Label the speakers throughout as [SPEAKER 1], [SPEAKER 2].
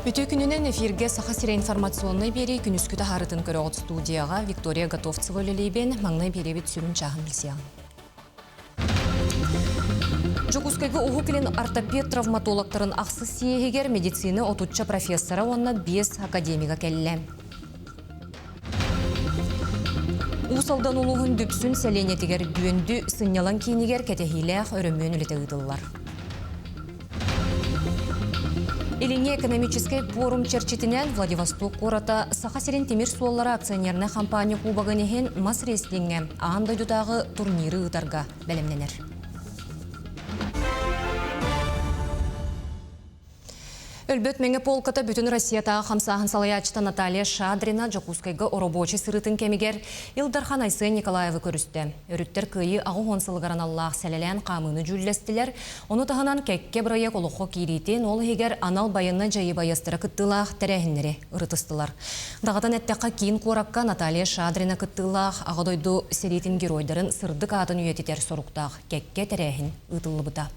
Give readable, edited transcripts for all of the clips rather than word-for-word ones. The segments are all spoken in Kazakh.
[SPEAKER 1] Бүтө күнінен эфирге саха сире информационный бери күнүскүтө харытын көрөгөт студияга Виктория Готовцева өлелейбен маңнай беребит сүрүн чагын билсең. Жокускайга уху келен ортопед травматологтарын аксы сиегер медицина отучча профессора онна 5 академига келле. Усалдан улуғын дүпсүн сәленетігер дүенді сынялан кейінігер кәтехиләқ өрөмөн үлеті ұдылар. Илине экономический форум черчетінен Владивосток қората Саха-Сирен темир суоллары акционерна компания кубағынеген мас рейслинге ағандайдудағы турниры ұтарға бәлемленер. Өлбөт меңе полката бүтін Россиятағы қамсағын салаячыта Наталья Шадрина Жокускайга оробочы сырытын кемигер Илдархан Айсы Николаевы көрісті. Өріттер күйі ағы онсылғаран Аллах сәлелән қамыны жүллестілер. Оны тағынан кәкке бірайек олыққо кейрейтен ол егер анал байынны жайы байыстыра күттілақ тәрәхінлері ұрытыстылар. Дағадан әттіққа кейін қораққа Наталья Шадрина күттілақ ағадойду серейтін геройдарын сырдық атын үйететер соруқтақ кәкке тәрәхін ұтылы бұта.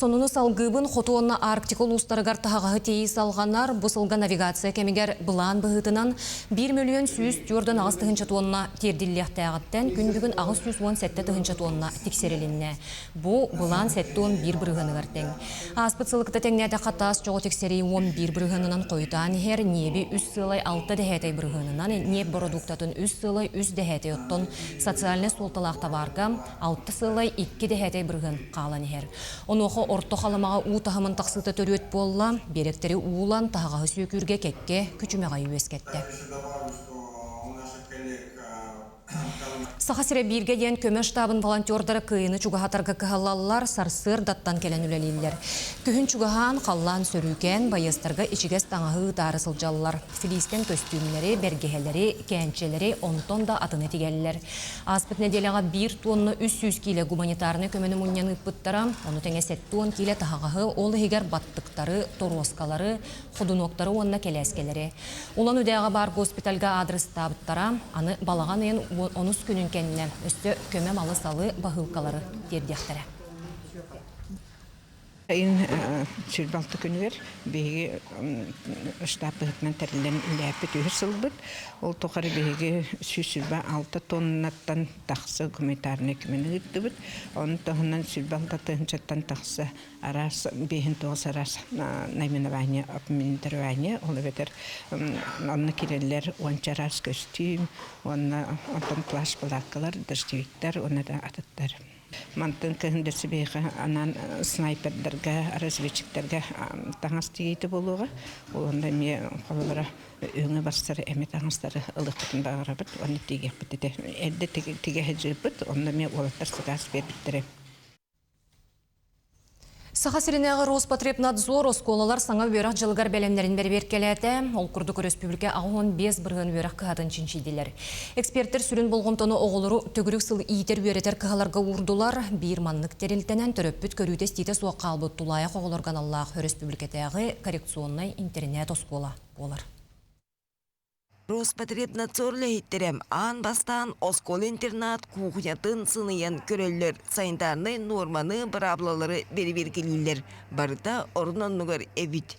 [SPEAKER 1] Сонуны салгыбын хотуонна Арктикол устарыгар тағағы тейі салғанар бұсылға навигация кемегер бұлан бұғытынан 1 миллион сүйіз тюрдан ағыз тұхынша туонна тердиллияқты ағыттен күн бүгін ағыз 117 тұхынша туонна тексерелінне. Бұ бұлан сәттуон бір бірғыны ғыртен. Аспыцылықта тәңнәді қатас жоғы тексерей 11 бірғынынан қойдан хер небі үс сылай 6 дәхәтей бірғынынан неб продуктатын үс сылай үс дәхәтей оттон социальны солталақта барға 6 сылай 2 дәхәтей бірғын қалан хер. Онуқы орто қаламаға ұтағымын тақсыты төрөт болла, беректері уылан тағағы сүйкүрге кекке күчімеға үйескетті. Саха-Сире бирге ден көмө штабын волонтердары кыйыны чугахатарға кыхалалар сарсыр даттан келен үлелейлер. Күхін чугахан қаллан сөрүйкен байыстарға ичігес таңағы тары сылжалылар. Филистен көстүмлері, бергехелері, кәнчелері онтон да атыны тигелілер. Аспыт неделяға 1 тонны 300 келі гуманитарны көмені мұнияны ұппыттара, оны тәңе 7 тонн келі тағағы ол егер баттықтары, тороскалары, худуноктары онына келескелері. Улан үдәға бар госпитальға адрес табыттара, аны балаған ең 10 күнін кәніне өсті көмем алы салы бағылқалары дердияқтары.
[SPEAKER 2] Айын сүрбалты күнігер бейгі штаб бұғытынан тәрілен үләпет өйір сылбыт. Ол тоқары бейгі сүрба 6 тоннаттан тақсы гуманитарны кемені үтті бұд. Оның тоғынан сүрбалты тұғыншаттан тақсы арас, бейін тоғыз арас наймені вәне, апмендер вәне. Олы бетер онны керелер уанчарас көстім, онны плаш балаққылар, дұрстевиктер, оны да атыттар. Мантын көхіндерсі бейгі анан снайпердерге, разведчиктерге таңас тегейті болуға. Олында ме қолылары өңі бастары әме таңастары ылық бұтында ағыра бұд, оны тегек бұд. Әлді теге әджі бұд, онда ме олаттар сығас бербіттірі.
[SPEAKER 1] Саха-Сиренегі Роспотребнадзор осколалар саңа өйрақ жылғар бәлемдерін бәрбер келәті, ол күрдік республика ағуын 5 бірғын өйрақ қағатын чинчиделер. Эксперттер сүрін болғымтаны оғылыру түгірік сыл иетер өйретер қағаларға урдулар, бір манлық терілтенен түріппіт көрітес дейті суақ қалбыт тулайық оғылырған Аллах республикатағы коррекционный интернет оскола болар.
[SPEAKER 3] Роспотребнадзор лехиттерем ан бастан оскол интернат кухнятын сыныян көрөллөр санитарный норманы браблалары бери-бергелилер. Барыта орноннугар эбит.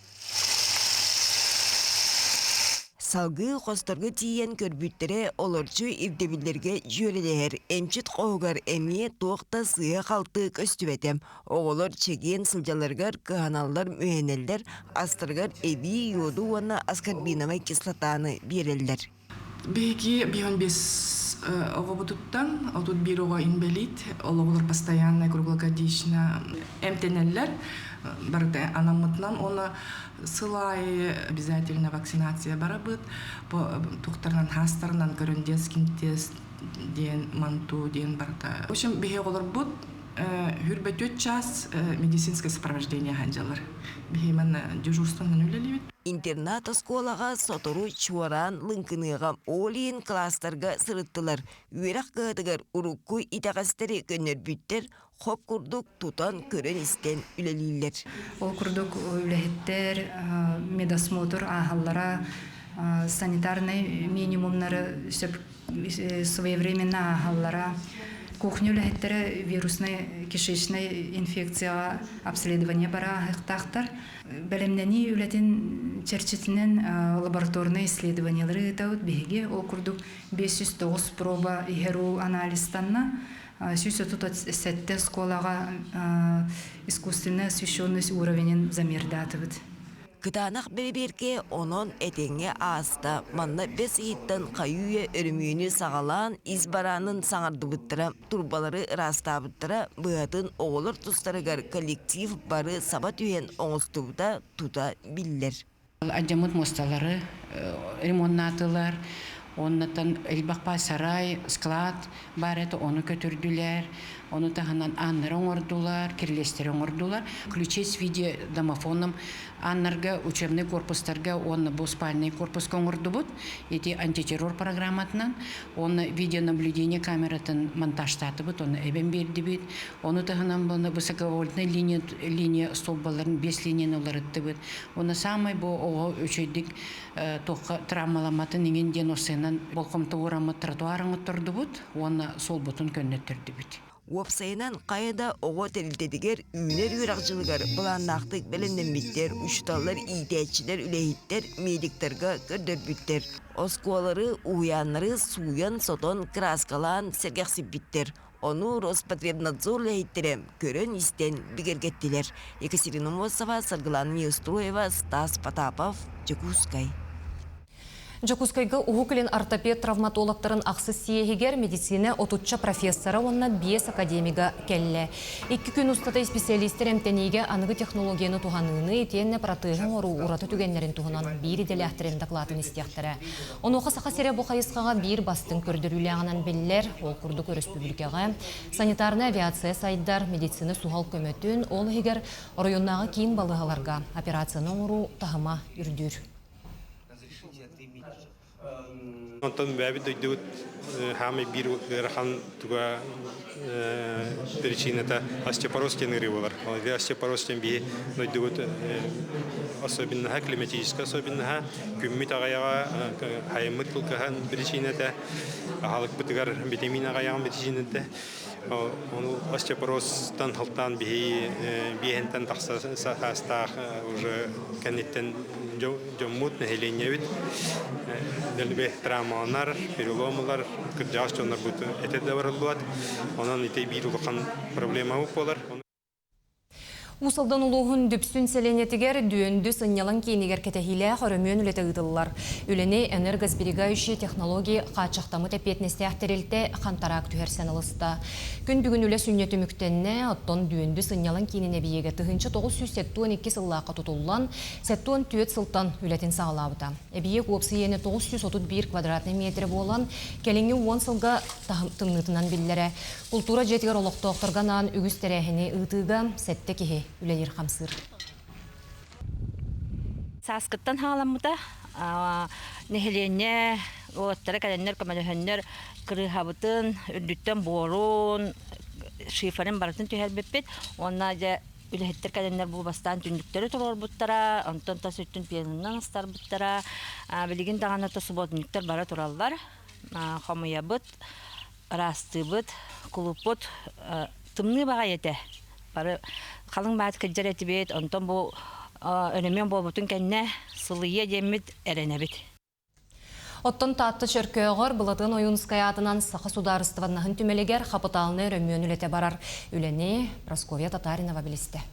[SPEAKER 3] Салгы қостырғы тиен көрбүттері олорчу ирдебілерге жөрелер. Эмчит қоғығар әмие тоқта сыя қалты көстүбетем. Оғылар чеген сылжаларғар кығаналар мүйенелдер астырғар эби йоду уанна аскорбиновый кислотаны берелдер.
[SPEAKER 4] Беги 15 оғабытыттан, отут бір оға инбелит, олығылар постоянно, круглогодично эмтенеллер. Барыта анамытнан, оны сылай обязательно вакцинация барабыт, туқтарынан хастарынан көріндескин тест ден манту ден барыта. В общем, беге олар бұд, хүрбе 4 час медицинское сопровождение ханжалар. Беге мен дежурстводан үлелебет.
[SPEAKER 3] Интернат осколаға сотору чуаран лынкыныға олиын кластарға сырыттылар. Үйрақ қағытығар ұрыққу итағастары көнер бүттер, хоп күрдік тұтан көрін істен үлелейлер.
[SPEAKER 5] Ол күрдік үләхеттер, медосмотр ағаллара, санитарный минимумнары своевременно ағаллара, кухня үлэһэттерэ вирусный кишечный инфекцияға обследование бара хықтақтар. Бәлемнәни үләтин черчетинен лабораторный исследованиялары ытаут биһиге ол курдук 509 проба ихеру анализтанна сүйсө тутат сетте сколага искусственно освещенность уровенен замердатыбыт.
[SPEAKER 3] Кытанақ бәберге онон әтеңе аста манна бес иттен қайуе өрімүйіні сағалан избаранын саңардыбыттыра турбалары растабыттыра бұғатын оғылыр тұстарығар коллектив бары сабат үйен оңыстыбыда тута биллер.
[SPEAKER 6] Адjamut мосталары, ремонтнатылар, оннаттан элбақпа сарай, склад бар еді, оны көтірділер. Оны тағынан аннар оңырдылар, кирлестер оңырдылар. Ключи с видеодомофоном аннарға, учебный корпустарға, оны бұл спальный корпус оңырды бұд. Еті антитеррор программатынан, оны видеонаблюдение камератын монтажтаты бұд, оны әбен берді бұд. Оны тағынан бұны высоковольтный линия столбаларын 5 линияны оларытты бұд. Оны самай бұл оғы өчейдік тоққа травмаламатын еңен деносынан болқымты орамы тротуарың тұрды бұд, оны сол бұтын көннеттірді бұд.
[SPEAKER 3] Уапсайынан қайда оғы тәрілтедігер үйнер үйрақчылығар бұланнақтық бәлінненметтер, ұшталар, идәтчілер, үләйттер, медиктерға көрдірбіттер. Оскуалары, уянлары, суян, сотон, краскалан, сергақсипбиттер. Оны Роспотребнадзор ләйттірем көрін істен бігергеттілер. Екатерина Мосова, Саргылан Миустроева, Стас Потапов, Джекускай.
[SPEAKER 1] Жакускайга угукелин ортопед травматологтарын ақсы сиегер медицина отутча профессора онна 5 академига келле. 2 күн устата специалистер эмтенеге анығы технологияны туғаныны етенне протығын ору ураты түгенлерін туғынан бір иделі әхтерін доклатын істияқтары. Оны оқасақа сере бұқайысқаға бір бастың көрдіріліғанан беллер, ол күрдік республикаға, санитарны авиация сайдар, медицина суғал көмөтін, ол егер районнағы кейін балығаларға операцияны ору тағыма үрдір.
[SPEAKER 7] Онтон бәбі дөйдіғыт хамы бір ғырхан туға причинета остеопороз тенері болар. Остеопороз бе дөйдіғыт особенныға, климатическа особенныға, күммет ағаяға, хайымыт қылқыған причинета, ағалық бұтығар витамин ағаяған причинета. Оны остеопороздан хылтан бейхентен тақсастақ уже кәнеттен жоммут нәхелене бит. Дәлбе травмалар, переломлар, кыржағыз жонлар бұты әтеді барылуад. Онан ете бір ұлықан проблема болар.
[SPEAKER 1] Усалдан улуғын дүпсін селенетігер дүйінді сынялан кейінігер кәтәхилі қорымен үлеті ұдылылар. Үлене энергосберегающие технологии қачақтамы тәпетнесте әхтерелті қантарақ түхерсен алысты. Күн бүгін үле сүннеті мүктенне оттон дүйінді сынялан кейініне бейеге тұхыншы 912 сыллаққа тұтылылан, сәттуын түйет сылтан үлетін сағалауыда. Әбие көпсі ені 931 квадратный метрі болан, кәліңі 10 сылға тымнытынан білдері. Культура жетігер олықтоқтырғанан үгістерәхіне ұтыға сәтті кеге үлелер қамсыр.
[SPEAKER 8] Саскыттан халамыда нехелене оттары кәленнер көмәлөхөннер кырыхабытын үрдүттен борун шифарын баратын түйәрбеппет. Онна жа үлехеттер кәленнер бұл бастан түндіктері тұрор бұттара, онтон та сүттін пиянынан астар бұттара, білігін дағанаты сұботынықтер бара тұралар, қомыя бұт, расты бұт, кулуппот, тымны баға ете. Қалың бәт кәджер әті бет, онтон бұл өнемен бол бұтын кәнне сылыя демет әрәне бет.
[SPEAKER 1] Оттон татты шөркөғыр бұлатын ойынскай атынан сақы сударыстываннағын түмелегер қапыталыны өрөммен үлете барар. Үлене Прасковья Татаринова білісті.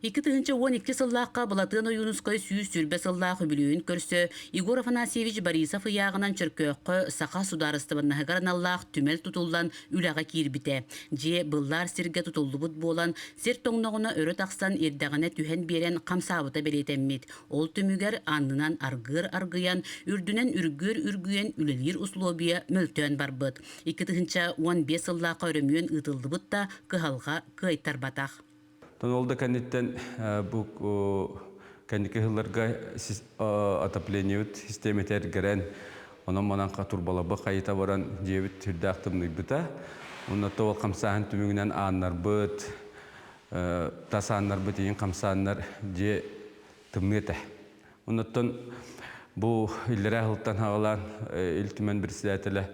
[SPEAKER 9] 2012 сыллаққа бұлатын ойынускай сүйіз сүрбе сыллақы білуін көрсі, Игор Афанасьевич Борисов яғынан чыркөққы сақа сударыстываннағығарын Аллах түмел тұтылдан үліға кирбіте. Же бұллар сірге тұтылды бұд болан, сер тоңнағына өрі тақсан ердіғіне түхен берен қамсабыта беретеммет. Ол түмігер анынан арғыр-арғыян, үрдінен үргүйен үлелер условия мөлтөн бар бұд. 2015 сыллаққа өрімген ұтылды бұд та қығалға қайттар батақ.
[SPEAKER 10] Олда кәнеттен бұл кәнеке ғыларға отопление системе тәргерен, онан мананға турбалабы қайыта баран жебіт түрді ақтымны бұта. Оннатта ол қамсағын түмігінен аннар бұт, тасы аннар бұт ең қамсағынар же тымны еті. Оннаттан бұл үлірі ғылттан ғалан үлтімен бір сіләтілі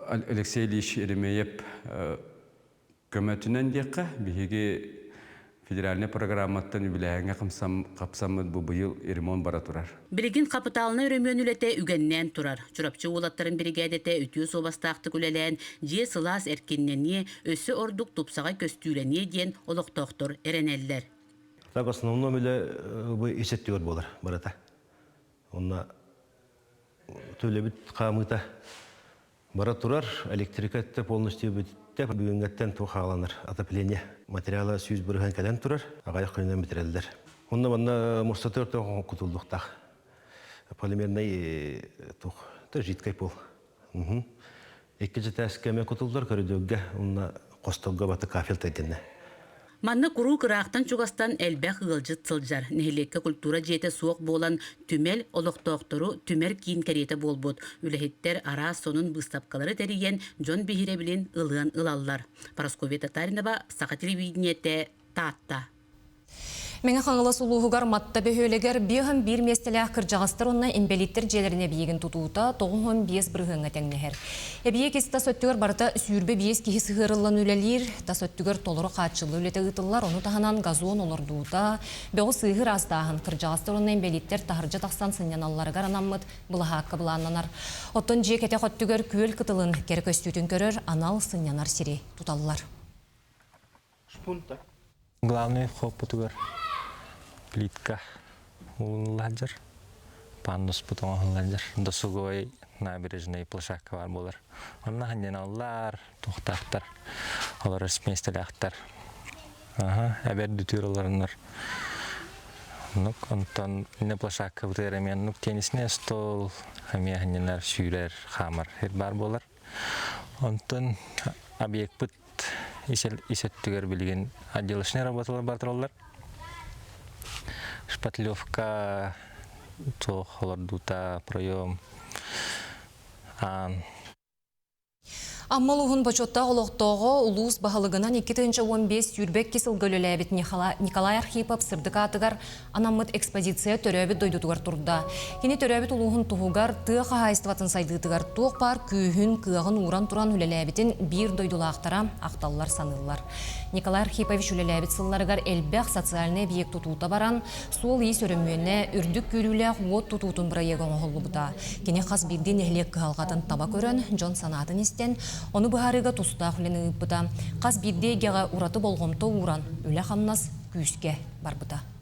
[SPEAKER 10] Алексей Ильич Еремеев көмөтүнен дейққа бігеге федеральный программаттан үбіләңе қапсамыд бұл бұйыл ремонт бара тұрар.
[SPEAKER 9] Билигин капиталына өрөмөн үлете үгеннен турар. Чурапчы улаттарын бригадете үтүү собастақты күлелен, же сылас эркеннене, өсі ордук тупсаға көстүүлене ден олықтоқтор эренеллер.
[SPEAKER 11] Так основном эле бу эсеттигөр болар барата. Онна төлөбүт камыта бара турар, электрикатта полностью битте бүгүнгөттен тухаланыр. Отопление материалы сүйүз бұрған кәден тұрар, ағайық көйінен бітірелдер. Онна банна мұрстатырды құтылдықтақ. Полимерный тұқ, тұр житкай пол. Екінші тәскәме құтылдар көрідеуге, онна қостылға баты кафел тәйденне.
[SPEAKER 9] Манна куру кырақтан чугастан әлбәқ ғылжыт сылжар. Нехелекке культура жете суық болан түмел олықтоқтору түмер кейін кәреті болбуд. Үләхеттер ара сонун бұстапқалары тәріген Джон Бихире білін ылыған ылаллар. Парасковия Татаринова, Сақа телевидениете, Таатта.
[SPEAKER 1] Меңі қаңылас ұлуғығар матта бөхөлегер бейхім бір местелі кіржағастыр онна инбелиттер желеріне бейгін тұтуыта 9-5 бірғыңа тәңнігер. Әбие кесі тасөттігер барыта сүйірбе бейес кейі сығырылан үлелер, тасөттігер толыры қатшылы үлеті ғытылар, оны тағанан газуын олырдуыта, беғі сығыр астағын кіржағастыр онна инбелиттер тахыржы тақсан сыннан алларығар анаммыд бұлыға аққы бұлананар. Оттын же кәте қоттігер көл қытылын кері көстүтін көрір, анал сыннанар сире тұталылар.
[SPEAKER 12] Главный хоппутугар плитка улладжар, пандус потом улладжар, досуговой набережной площадка бар болар. Онна ханьяналлар, тухтактар, олар сместеляктар. Әбер дүтүрләрнәр. Нук онтан не площадка бутеремен, нук теннисне стол, хәмия ханьянар сүйрер, хамар бар болар. Онтан объект бут исеттигер билген отделочный работалар бартыралар. Шпатлевка, тохолар дута, проем,
[SPEAKER 1] Аммалуғын бачотта олықтоғы ұлыс бағалығынан 2-15 юрбек кесіл гөлеләбет Николай Архипов сырдық атығар анаммыд экспозиция төрәбет дойдутығар тұрда. Кені төрәбет ұлығын тұғығар тұға хайыстыватын сайдығытығар тұқ бар күйін күйіғын уран тұран үлеләбетін бір дойдулақтара ақталылар санылылар. Николай Архипович үлеләбет сылларығар әлбәқ социальный объект тұтуыта баран, сол ей сөрімуіне үрдік көрілі от тұтуытын бірайығын оғылы бұда. Кені қас бірден әлек қығалғатын таба көрін, Джон санатын істен, оны бұхарыға тұста құлені бұда. Қас бірде геға ұраты болғымты уран, үлі қамнас күйіске бар бұда.